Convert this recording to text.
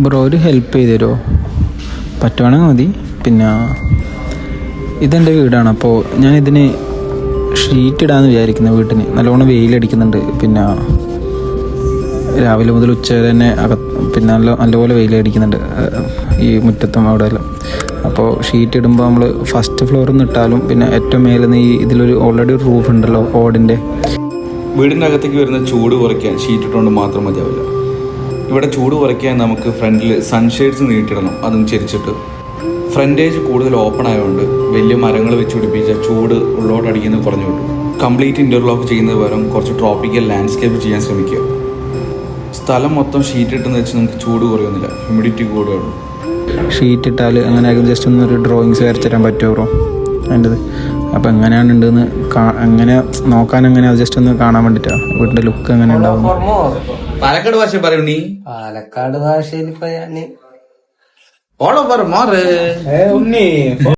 Bro ഒരു help ചെയ്ത് തരുമോ? പറ്റുവാണെങ്കിൽ മതി. പിന്നെ ഇതെൻ്റെ വീടാണ്, അപ്പോൾ ഞാനിതിന് ഷീറ്റ് ഇടാമെന്ന് വിചാരിക്കുന്നത്. വീട്ടിന് നല്ലോണം വെയിലടിക്കുന്നുണ്ട്. പിന്നെ രാവിലെ മുതൽ ഉച്ച വരെ തന്നെ പിന്നെ നല്ലപോലെ വെയിലടിക്കുന്നുണ്ട് ഈ മുറ്റത്തും അവിടെ എല്ലാം. അപ്പോൾ ഷീറ്റ് ഇടുമ്പോൾ നമ്മൾ ഫസ്റ്റ് ഫ്ലോറിൽ നിന്ന് ഇട്ടാലും പിന്നെ ഏറ്റവും മേലെ നിന്ന് ഇതിലൊരു ഓൾറെഡി ഒരു റൂഫ് ഉണ്ടല്ലോ ഓടിൻ്റെ. വീടിൻ്റെ അകത്തേക്ക് വരുന്ന ചൂട് കുറയ്ക്കാൻ ഷീറ്റ് ഇട്ടുകൊണ്ട് മാത്രം മതിയാവില്ല. ഇവിടെ ചൂട് കുറയ്ക്കാൻ നമുക്ക് ഫ്രണ്ടിൽ സൺഷെയ്ഡ്സ് നീട്ടിടണം, അതും ചെരിച്ചിട്ട്. ഫ്രണ്ടേജ് കൂടുതൽ ഓപ്പൺ ആയതുകൊണ്ട് വലിയ മരങ്ങൾ വെച്ച് പിടിപ്പിച്ച ചൂട് ഉള്ളോട്ടടിക്കുന്നത് കുറഞ്ഞു കിട്ടും. കംപ്ലീറ്റ് ഇൻ്റർലോക്ക് ചെയ്യുന്നത് പകരം കുറച്ച് ട്രോപ്പിക്കൽ ലാൻഡ്സ്കേപ്പ് ചെയ്യാൻ ശ്രമിക്കുക. സ്ഥലം മൊത്തം ഷീറ്റ് ഇട്ടെന്ന് വെച്ച് നമുക്ക് ചൂട് കുറയൊന്നുമില്ല, ഹ്യൂമിഡിറ്റി കൂടുകയുള്ളൂ. ഷീറ്റ് ഇട്ടാൽ അങ്ങനെ ജസ്റ്റ് ഒന്നൊരു ഡ്രോയിങ്സ് വരച്ചു തരാൻ പറ്റുമോ ബ്രോ അതിൻ്റെത്? അപ്പോൾ എങ്ങനെയാണ് ഉണ്ടെന്ന് അങ്ങനെ നോക്കാൻ, എങ്ങനെ അത് ജസ്റ്റ് ഒന്ന് കാണാൻ വേണ്ടിയിട്ടാണ്. വീടിൻ്റെ ലുക്ക് എങ്ങനെ ഉണ്ടാവും? പാലക്കാട് ഭാഷ പറയൂ നീ? പാലക്കാട് ഭാഷയിൽ ഇപ്പൊ ഞാൻ ഓളം പറ മാറ്.